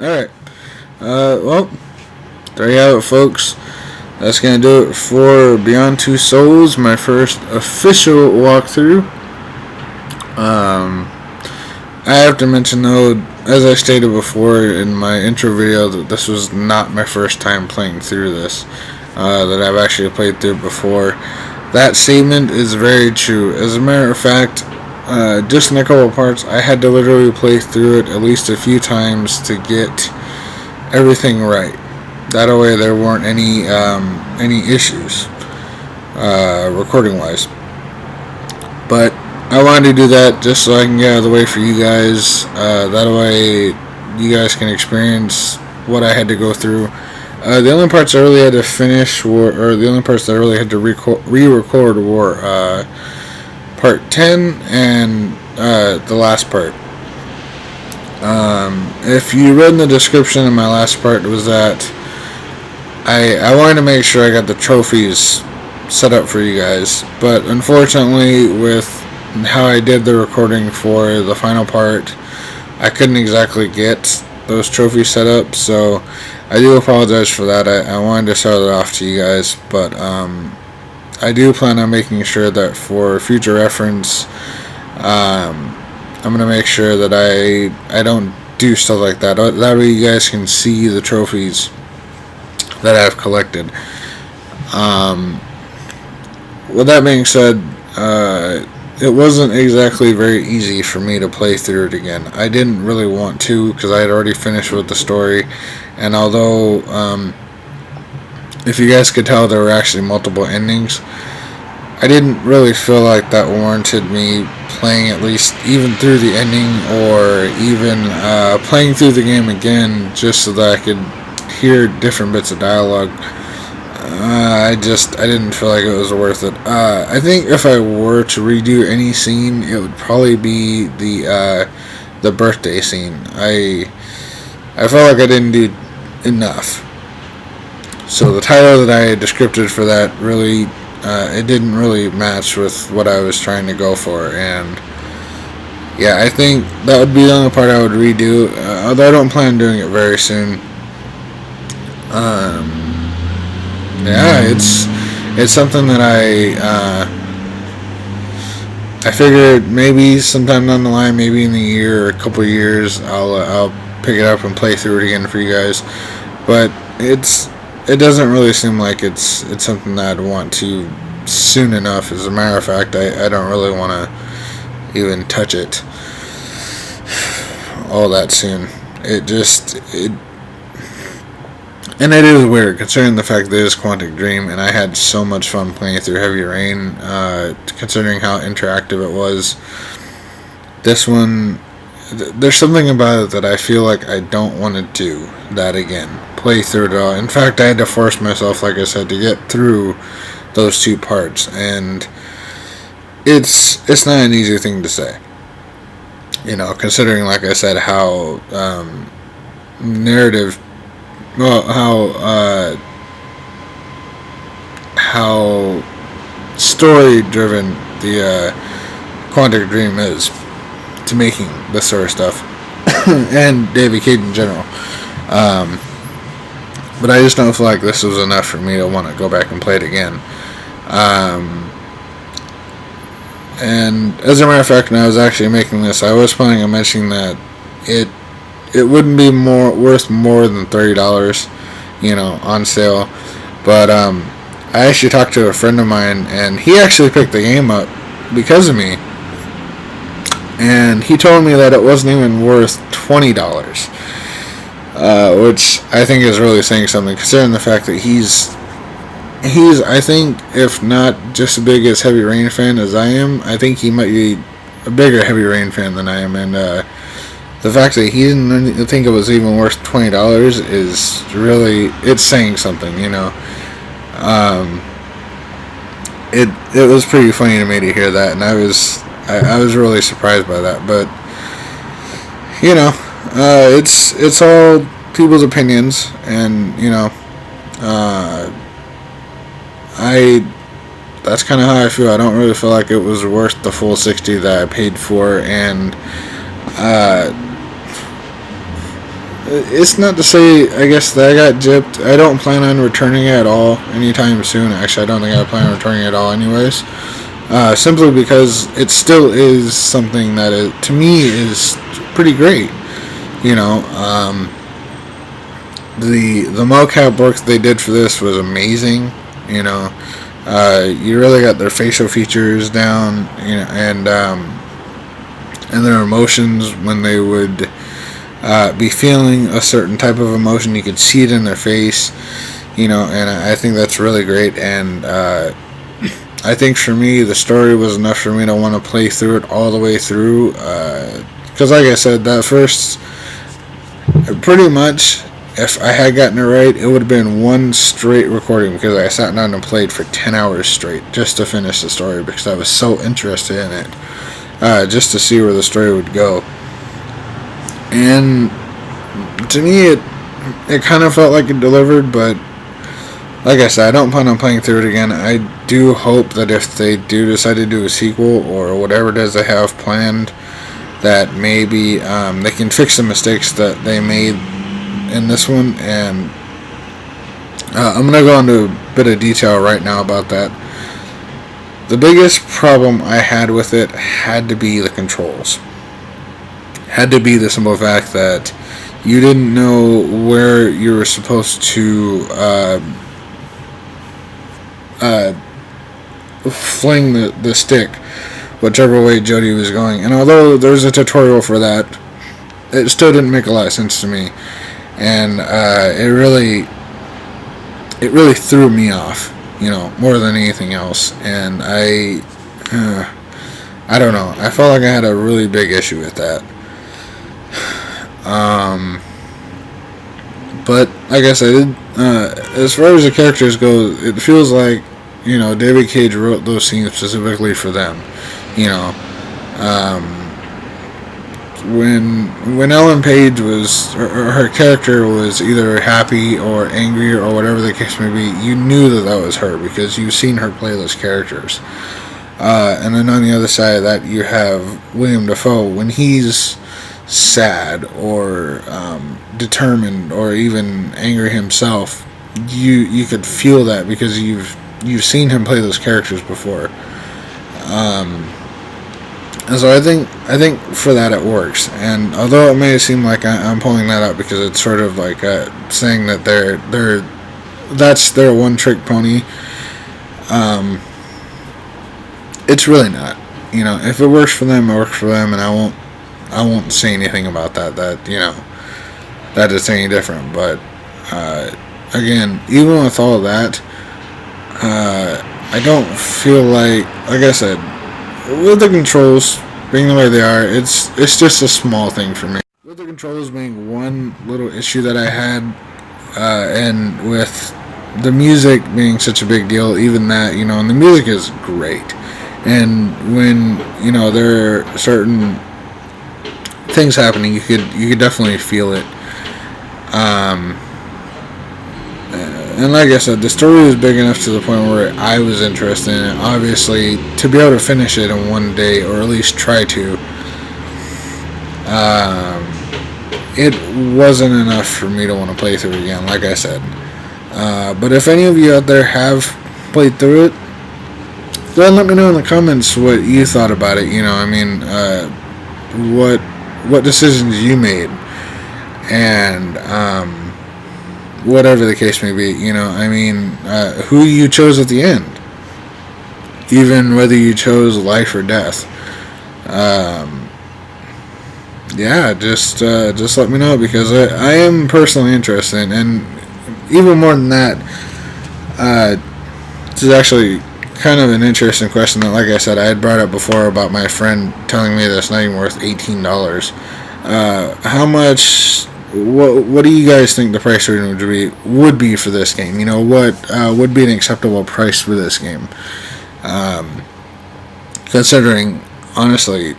Alright. Well, there you have it, folks. That's going to do it for Beyond Two Souls, my first official walkthrough. I have to mention, though, as I stated before in my intro video, that this was not my first time playing through this. That I've actually played through before. That statement is very true. As a matter of fact, just in a couple of parts, I had to literally play through it at least a few times to get everything right. That way there weren't any issues recording wise. But I wanted to do that just so I can get out of the way for you guys. That way you guys can experience what I had to go through. The only parts I really had to finish or the only parts that I really had to re-record were part 10 and the last part. If you read in the description in my last part, was that I wanted to make sure I got the trophies set up for you guys, but unfortunately with how I did the recording for the final part, I couldn't exactly get those trophies set up, so I do apologize for that. I wanted to shout it off to you guys, but I do plan on making sure that for future reference, I'm going to make sure that I don't do stuff like that. That way you guys can see the trophies that I've collected. With that being said, it wasn't exactly very easy for me to play through it again. I didn't really want to because I had already finished with the story, and although if you guys could tell, there were actually multiple endings, I didn't really feel like that warranted me playing at least even through the ending, or even playing through the game again just so that I could hear different bits of dialogue. I didn't feel like it was worth it. I think if I were to redo any scene, it would probably be the birthday scene. I felt like I didn't do enough. So the title that I had descripted for that really, it didn't really match with what I was trying to go for, and yeah, I think that would be the only part I would redo, although I don't plan on doing it very soon. Yeah, it's something that I figured maybe sometime down the line, maybe in a year or a couple of years, I'll pick it up and play through it again for you guys. But it doesn't really seem like it's something that I'd want to soon enough. As a matter of fact, I don't really want to even touch it all that soon. And it is weird, considering the fact that it is Quantic Dream, and I had so much fun playing through Heavy Rain, considering how interactive it was. This one, there's something about it that I feel like I don't want to do that again. Play through it all. In fact, I had to force myself, like I said, to get through those two parts, and it's not an easy thing to say. You know, considering, like I said, how narrative... Well, how story-driven the Quantic Dream is to making this sort of stuff, and David Cage in general. But I just don't feel like this was enough for me to want to go back and play it again. And as a matter of fact, when I was actually making this, I was planning on mentioning that it wouldn't be worth more than $30, on sale. But I actually talked to a friend of mine, and he actually picked the game up because of me. And he told me that it wasn't even worth $20, which I think is really saying something, considering the fact that he's I think, if not just as big as Heavy Rain fan as I am, I think he might be a bigger Heavy Rain fan than I am, and the fact that he didn't think it was even worth $20 is really, it's saying something, It was pretty funny to me to hear that, and I was really surprised by that. But it's all people's opinions, and that's kind of how I feel. I don't really feel like it was worth the full $60 that I paid for, and it's not to say, I guess, that I got gypped. I don't plan on returning it at all anytime soon. Actually, I don't think I plan on returning it at all anyways. Simply because it still is something that, to me, is pretty great. You know, the mocap work they did for this was amazing. You know, you really got their facial features down, you know, and their emotions when they would be feeling a certain type of emotion. You could see it in their face, you know, and I think that's really great. And I think for me, the story was enough for me to want to play through it all the way through. Because, like I said, that first, pretty much, if I had gotten it right, it would have been one straight recording, because I sat down and played for 10 hours straight just to finish the story, because I was so interested in it, just to see where the story would go. And to me, it kind of felt like it delivered, but like I said, I don't plan on playing through it again. I do hope that if they do decide to do a sequel or whatever it is they have planned, that maybe they can fix the mistakes that they made in this one. And I'm going to go into a bit of detail right now about that. The biggest problem I had with it had to be the controls. Had to be the simple fact that you didn't know where you were supposed to fling the stick, whichever way Jody was going. And although there's a tutorial for that, it still didn't make a lot of sense to me. And it really threw me off, you know, more than anything else. And I don't know. I felt like I had a really big issue with that. But like I said, as far as the characters go, it feels like, you know, David Cage wrote those scenes specifically for them. You know, when Ellen Page was, or her character was either happy or angry or whatever the case may be, you knew that was her, because you've seen her play those characters. And then on the other side of that, you have William Dafoe. When he's sad or determined or even angry himself, you could feel that, because you've seen him play those characters before. And so I think for that it works. And although it may seem like I'm pulling that up because it's sort of like saying that that's their one trick pony, it's really not. You know, if it works for them, it works for them, and I won't say anything about that, you know, that it's any different. But again, even with all of that, I don't feel like I said, with the controls being the way they are, it's just a small thing for me. With the controls being one little issue that I had, and with the music being such a big deal, even that, you know, and the music is great. And when, you know, there are certain things happening, you could definitely feel it. And like I said, the story was big enough to the point where I was interested in it. Obviously, to be able to finish it in one day, or at least try to, it wasn't enough for me to want to play through it again, like I said. But if any of you out there have played through it, go ahead and let me know in the comments what you thought about it. You know, I mean, what decisions you made, and whatever the case may be, you know, I mean, who you chose at the end, even whether you chose life or death. Yeah, just let me know, because I am personally interested, and even more than that, this is actually kind of an interesting question that, like I said, I had brought up before about my friend telling me that's not even worth $18. How much? What do you guys think the price range would be for this game? You know, what would be an acceptable price for this game? Considering, honestly,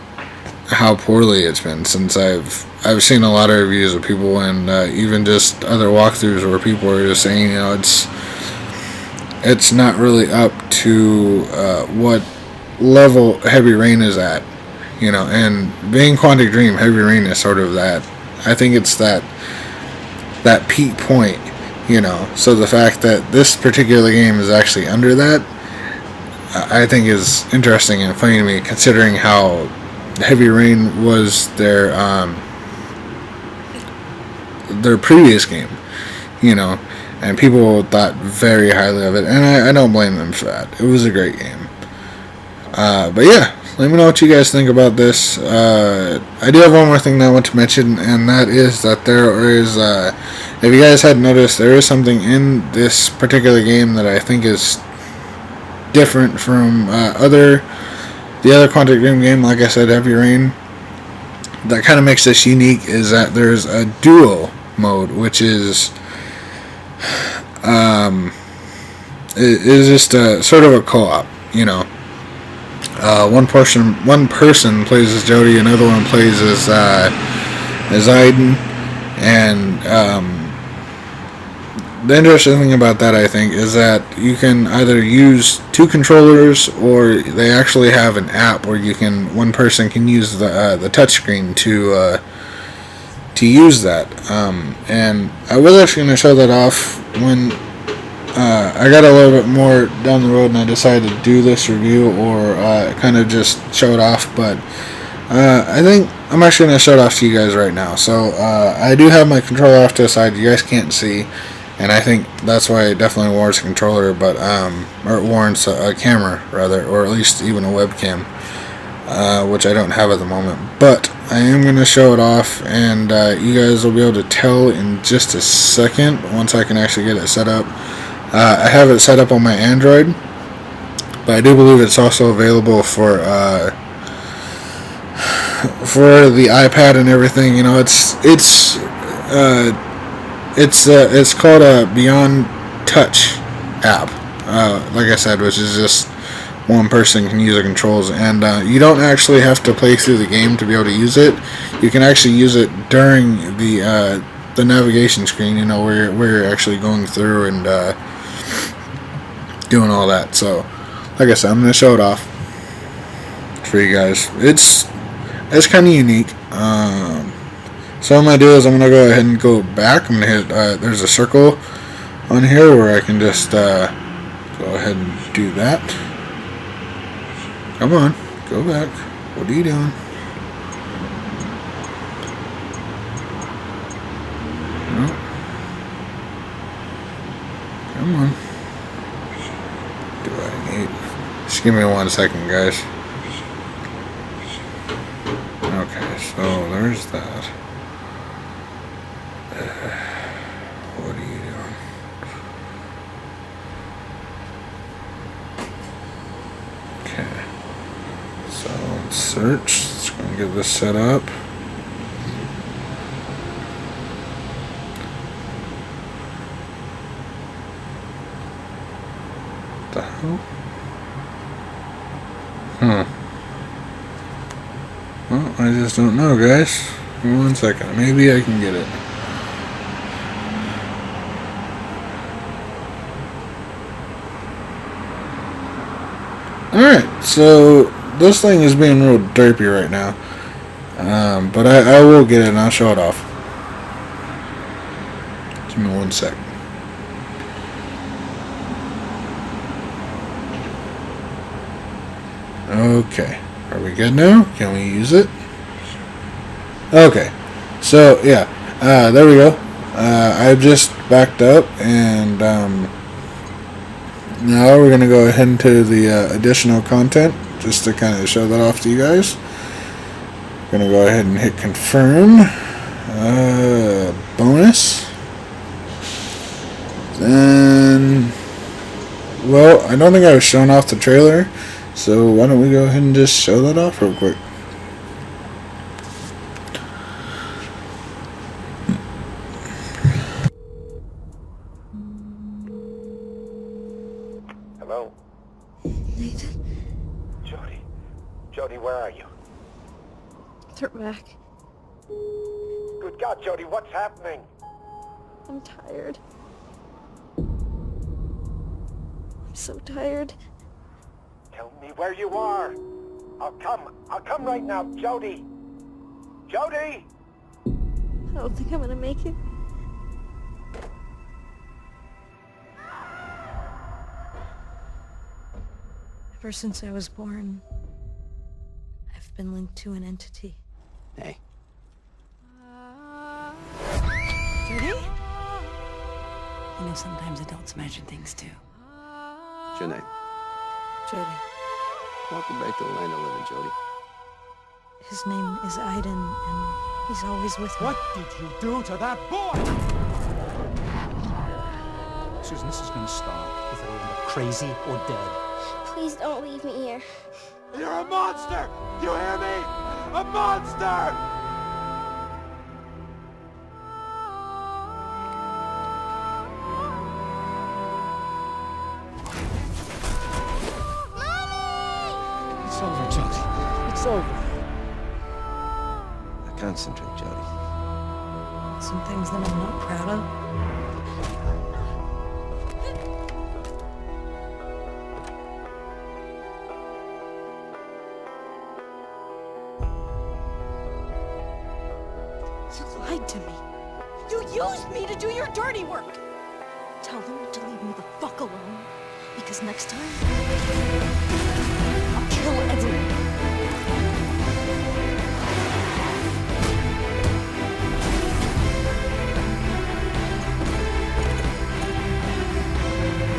how poorly it's been, since I've seen a lot of reviews of people, and even just other walkthroughs where people are just saying, you know, it's not really up to what level Heavy Rain is at, you know. And being Quantic Dream, Heavy Rain is sort of that. I think it's that that peak point, you know. So the fact that this particular game is actually under that, I think is interesting and funny to me, considering how Heavy Rain was their previous game, you know, and people thought very highly of it, and I don't blame them for that. It was a great game. But yeah, let me know what you guys think about this. I do have one more thing that I want to mention, and that is that there is, if you guys hadn't noticed, there is something in this particular game that I think is different from the other Quantic Dream game. Like I said, Heavy Rain. That kind of makes this unique is that there's a duo mode, which is just a sort of a co-op, you know. One person plays as Jody, another one plays as Aiden, and the interesting thing about that, I think, is that you can either use two controllers, or they actually have an app where one person can use the touchscreen to use that. And I was actually going to show that off when I got a little bit more down the road, and I decided to do this review, or kind of just show it off. But I think I'm actually going to show it off to you guys right now. So I do have my controller off to the side. You guys can't see. And I think that's why it definitely warrants a controller, but or it warrants a camera, rather, or at least even a webcam, which I don't have at the moment. But I am going to show it off, and you guys will be able to tell in just a second once I can actually get it set up. I have it set up on my Android, but I do believe it's also available for the iPad and everything. You know, it's called a Beyond Touch app, like I said, which is just one person can use the controls, and you don't actually have to play through the game to be able to use it. You can actually use it during the navigation screen, you know, where you're actually going through and doing all that. So, like I said, I'm going to show it off for you guys. It's kind of unique. So what I'm going to do is I'm going to go ahead and go back. I'm going to hit, there's a circle on here where I can just go ahead and do that. Come on, go back. What are you doing? No. Come on. Do I need... Just give me 1 second, guys. Okay, so there's that. What are you doing? Okay. So let's search. Let's go and get this set up. What the hell? Well, I just don't know, guys. Give me 1 second. Maybe I can get it. Alright, so this thing is being real derpy right now. But I will get it and I'll show it off. Give me 1 sec. Okay. Are we good now? Can we use it? Okay. So, yeah. There we go. I've just backed up, and now we're going to go ahead into the additional content, just to kind of show that off to you guys. Going to go ahead and hit confirm. Bonus. Then, well, I don't think I was showing off the trailer, so why don't we go ahead and just show that off real quick. Hello? Nathan? Jody, where are you? They're back. Good God, Jody, what's happening? I'm tired. I'm so tired. Tell me where you are. I'll come right now, Jody. Jody! I don't think I'm gonna make it. Ever since I was born, I've been linked to an entity. Hey. Judy? You know, sometimes adults imagine things too. What's your name? Jody. Welcome back to the land of living, Jody. His name is Aiden, and he's always with me. What did you do to that boy? Susan, this is gonna start. Either we're either crazy or dead. Please don't leave me here. You're a monster! You hear me? A monster! It's over, Jody. It's over. Now concentrate, Jody. Some things that I'm not proud of. You lied to me. You used me to do your dirty work. Tell them to leave me the fuck alone. Because next time, I'll kill everyone.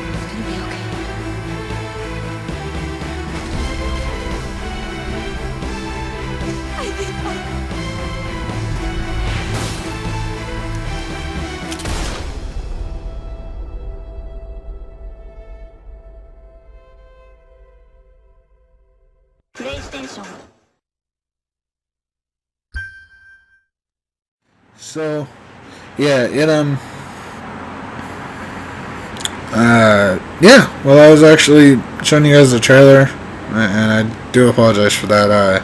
It's gonna be okay. I think PlayStation. So, yeah, yeah, well, I was actually showing you guys the trailer, and I do apologize for that,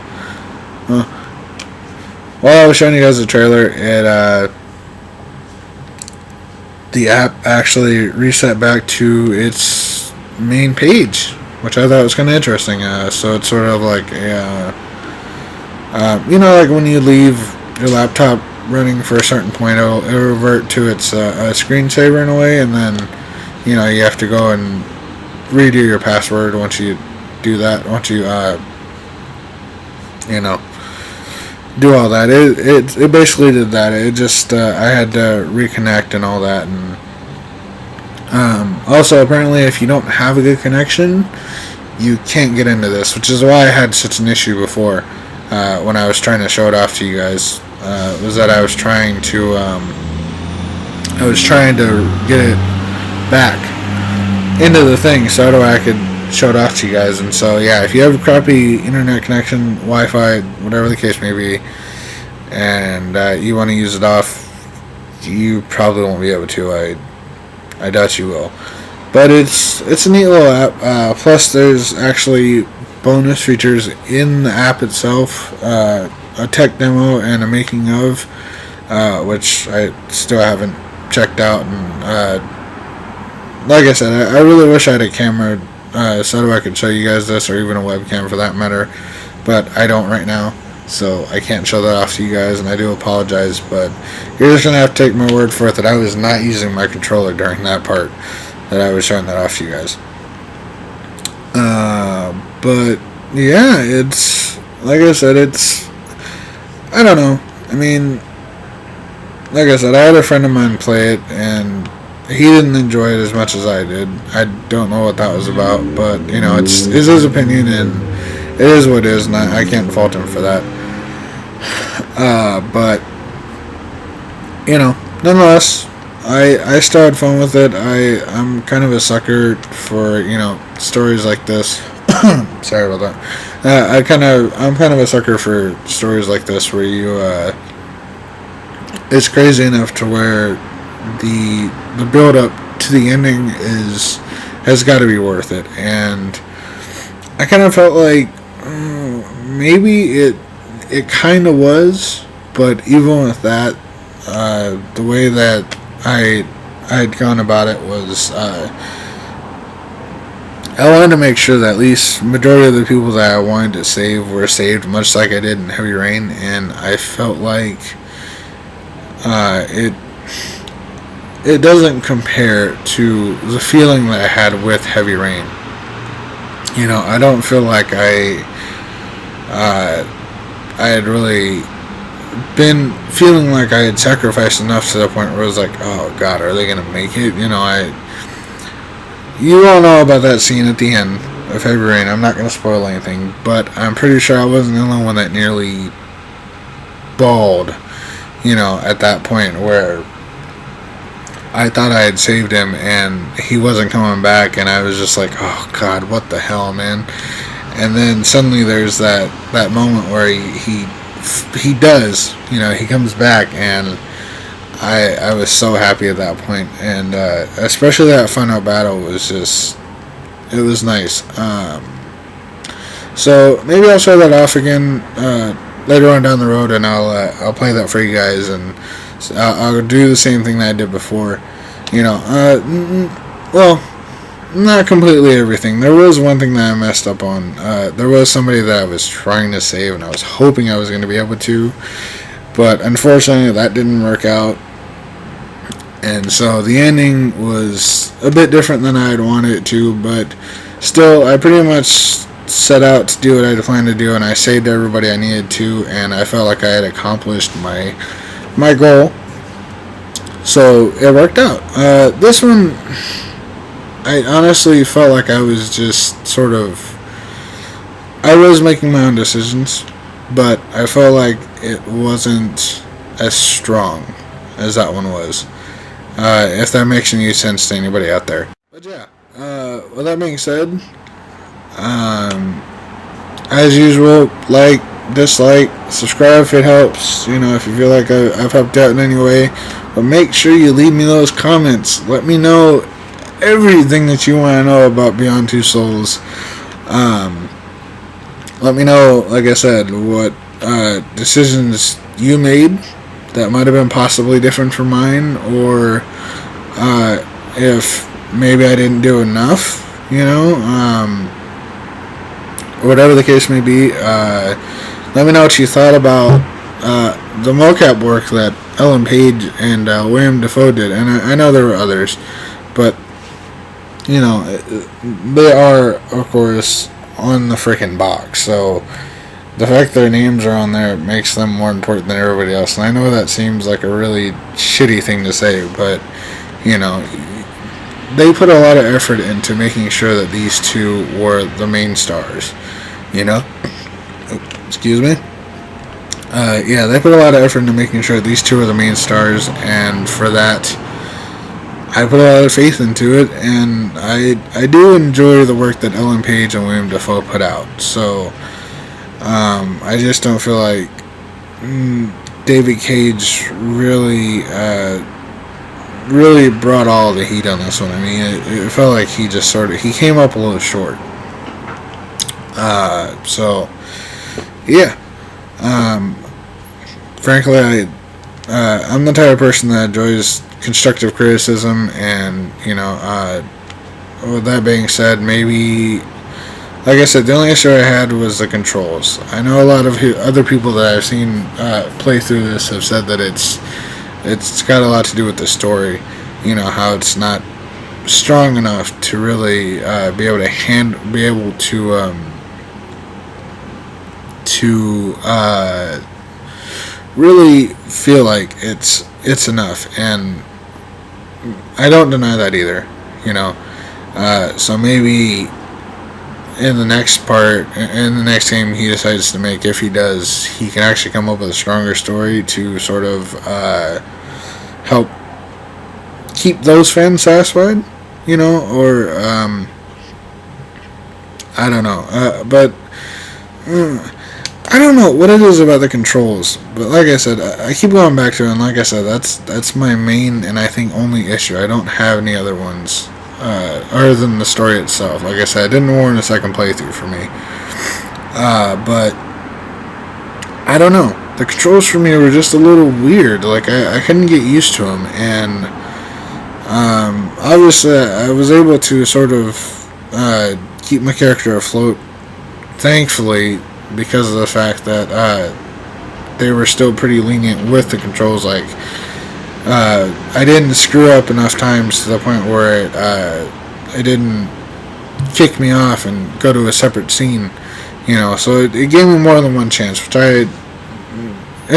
while I was showing you guys the trailer, the app actually reset back to its main page, which I thought was kind of interesting, so it's sort of like a, like when you leave your laptop running for a certain point, it'll revert to its screensaver in a way, and then you have to go and redo your password once you do that. Once you do all that, it basically did that. It just I had to reconnect and all that, and also apparently if you don't have a good connection, you can't get into this, which is why I had such an issue before when I was trying to show it off to you guys. Was that I was trying to get it back into the thing so that I could show it off to you guys. And so yeah, if you have a crappy internet connection, Wi-Fi, whatever the case may be, and you want to use it off, you probably won't be able to. I doubt you will. But it's a neat little app. Plus there's actually bonus features in the app itself, a tech demo and a making of, which I still haven't checked out. And like I said, I really wish I had a camera so that I could show you guys this, or even a webcam for that matter, but I don't right now, so I can't show that off to you guys, and I do apologize, but you're just going to have to take my word for it that I was not using my controller during that part that I was showing that off to you guys. But yeah, it's like I said, I don't know. I mean, like I said, I had a friend of mine play it, and he didn't enjoy it as much as I did. I don't know what that was about, but it's his opinion, and it is what it is, and I can't fault him for that. But nonetheless, I still had fun with it. I'm kind of a sucker for stories like this. Sorry about that. I'm kind of a sucker for stories like this where it's crazy enough to where the build up to the ending has got to be worth it. And I kind of felt like maybe it kind of was, but even with that, the way that I had gone about it was I wanted to make sure that at least majority of the people that I wanted to save were saved, much like I did in Heavy Rain, and I felt like it doesn't compare to the feeling that I had with Heavy Rain. I don't feel like I had really been feeling like I had sacrificed enough to the point where it was like, oh God, are they gonna make it? You all know about that scene at the end of Heavy Rain. I'm not gonna spoil anything, but I'm pretty sure I wasn't the only one that nearly bawled, at that point where I thought I had saved him and he wasn't coming back, and I was just like, oh God, what the hell, man? And then suddenly there's that moment where he does, he comes back, and I was so happy at that point, and especially that final battle was it was nice. So maybe I'll show that off again later on down the road, and I'll play that for you guys, and I'll do the same thing that I did before. Well, not completely everything. There was one thing that I messed up on. There was somebody that I was trying to save, and I was hoping I was going to be able to, but unfortunately that didn't work out. And so the ending was a bit different than I had wanted it to, but still, I pretty much set out to do what I had planned to do, and I saved everybody I needed to, and I felt like I had accomplished my goal. So it worked out. This one, I honestly felt like I was just I was making my own decisions, but I felt like it wasn't as strong as that one was. If that makes any sense to anybody out there. But yeah, with that being said, as usual, like, dislike, subscribe if it helps, if you feel like I've helped out in any way. But make sure you leave me those comments. Let me know everything that you want to know about Beyond Two Souls. Let me know, like I said, what decisions you made that might have been possibly different from mine, or if maybe I didn't do enough, whatever the case may be. Let me know what you thought about the mocap work that Ellen Page and William Dafoe did, and I know there were others, but they are, of course, on the freaking box, so the fact their names are on there makes them more important than everybody else. And I know that seems like a really shitty thing to say, but they put a lot of effort into making sure that these two were the main stars. Excuse me. Yeah, they put a lot of effort into making sure these two are the main stars, and for that, I put a lot of faith into it, and I do enjoy the work that Ellen Page and William Dafoe put out. So I just don't feel like David Cage really brought all the heat on this one. I mean, it felt like he just he came up a little short. So yeah. Frankly, I'm the type of person that enjoys constructive criticism, and with that being said, maybe, like I said, the only issue I had was the controls. I know a lot of other people that I've seen play through this have said that it's got a lot to do with the story. How it's not strong enough to really be able to really feel like it's enough, and I don't deny that either. So maybe in the next game he decides to make, if he does, he can actually come up with a stronger story to sort of help keep those fans satisfied, or I don't know, but I don't know what it is about the controls, but like I said, I keep going back to it, and like I said, that's my main and I think only issue. I don't have any other ones other than the story itself. Like I said, it didn't warrant a second playthrough for me. But I don't know. The controls for me were just a little weird. Like I couldn't get used to them, and obviously I was able to sort of keep my character afloat, thankfully, because of the fact that they were still pretty lenient with the controls. Like I didn't screw up enough times to the point where it didn't kick me off and go to a separate scene. So it gave me more than one chance, which it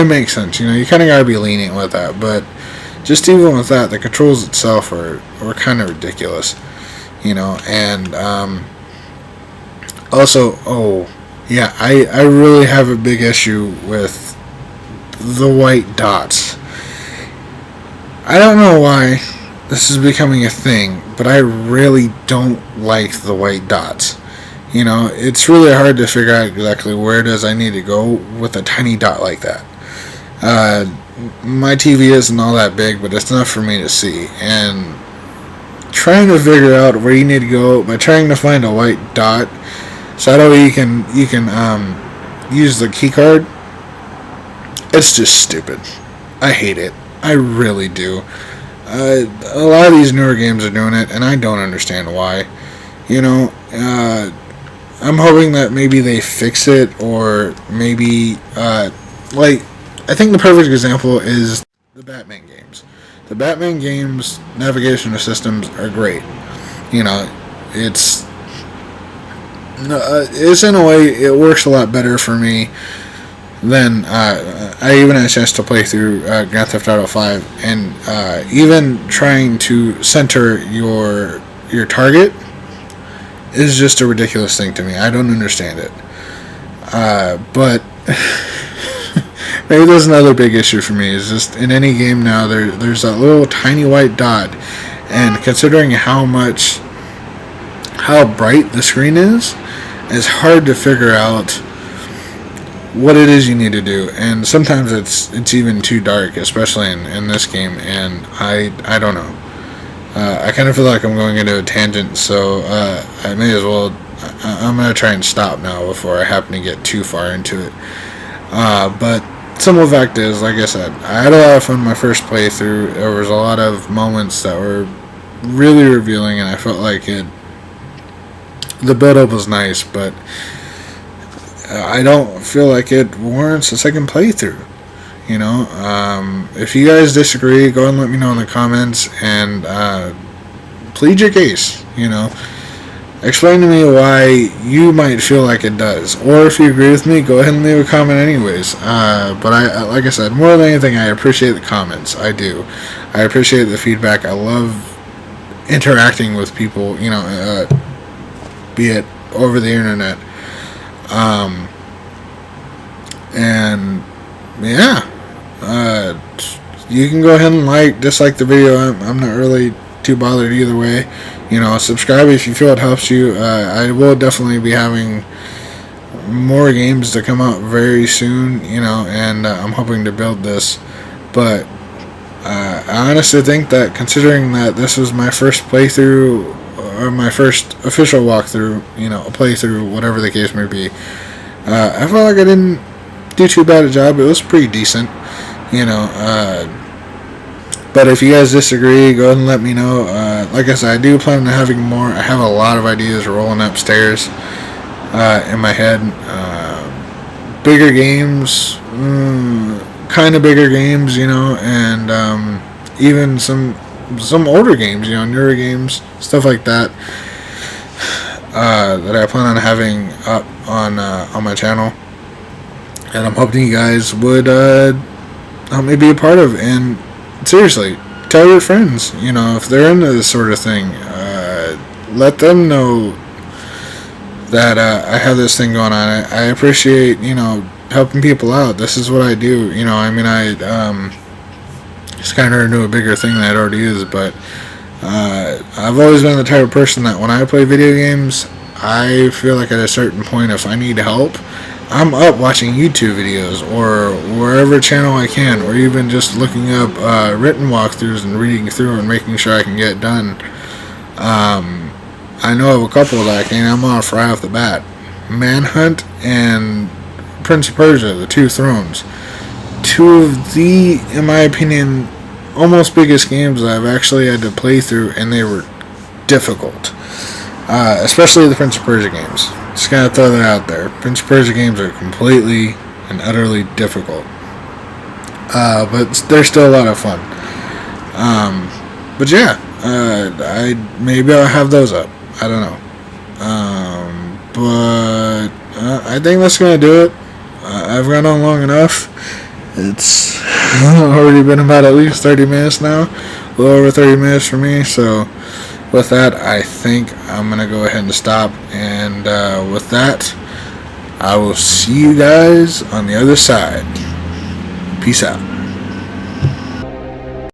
makes sense. You kind of gotta be lenient with that, but just even with that, the controls itself were kind of ridiculous. And also, I really have a big issue with the white dots. I don't know why this is becoming a thing, but I really don't like the white dots. It's really hard to figure out exactly where it is I need to go with a tiny dot like that. My TV isn't all that big, but it's enough for me to see. And trying to figure out where you need to go by trying to find a white dot, so that way you can use the key card. It's just stupid. I hate it. I really do. A lot of these newer games are doing it, and I don't understand why. I'm hoping that maybe they fix it, or maybe, I think the perfect example is the Batman games. The Batman games navigation systems are great. It's in a way, it works a lot better for me than I even had a chance to play through Grand Theft Auto 5, and even trying to center your target is just a ridiculous thing to me. I don't understand it. But maybe there's another big issue for me. Is just in any game now there's that little tiny white dot, and considering how bright the screen is, it's hard to figure out what it is you need to do. And sometimes it's even too dark, especially in this game, and I don't know. I kind of feel like I'm going into a tangent, so I may as well. I'm going to try and stop now before I happen to get too far into it. But simple fact is, like I said, I had a lot of fun my first playthrough. There was a lot of moments that were really revealing, and I felt like the build-up was nice, but I don't feel like it warrants a second playthrough. If you guys disagree, go ahead and let me know in the comments, and plead your case. Explain to me why you might feel like it does, or if you agree with me, go ahead and leave a comment anyways. But like I said, more than anything, I appreciate the comments. I do. I appreciate the feedback. I love interacting with people, be it over the internet. And yeah, you can go ahead and dislike the video. I'm not really too bothered either way. Subscribe if you feel it helps you. I will definitely be having more games to come out very soon, and I'm hoping to build this. But I honestly think that, considering that this was my first playthrough, or my first official walkthrough, a playthrough, whatever the case may be, I felt like I didn't do too bad a job. It was pretty decent, but if you guys disagree, go ahead and let me know. Like I said, I do plan on having more. I have a lot of ideas rolling upstairs in my head. Bigger games, kind of bigger games, and even some older games, newer games, stuff like that, that I plan on having up on my channel. And I'm hoping you guys would help me be a part of. And seriously, tell your friends, if they're into this sort of thing, let them know that I have this thing going on. I appreciate, helping people out. This is what I do. I just kind of turned into a bigger thing than it already is, but I've always been the type of person that when I play video games, I feel like at a certain point, if I need help, I'm up watching YouTube videos or wherever channel I can, or even just looking up written walkthroughs and reading through and making sure I can get it done. I know of a couple that I'm off right off the bat. Manhunt and Prince of Persia, The Two Thrones. Two of the, in my opinion, almost biggest games that I've actually had to play through, and they were difficult. Especially the Prince of Persia games. Just gotta throw that out there. Prince of Persia games are completely and utterly difficult. But they're still a lot of fun. But yeah, maybe I'll have those up. I don't know. But I think that's going to do it. I've gone on long enough. It's already been about at least 30 minutes now. A little over 30 minutes for me. So with that, I think I'm going to go ahead and stop. And with that, I will see you guys on the other side. Peace out.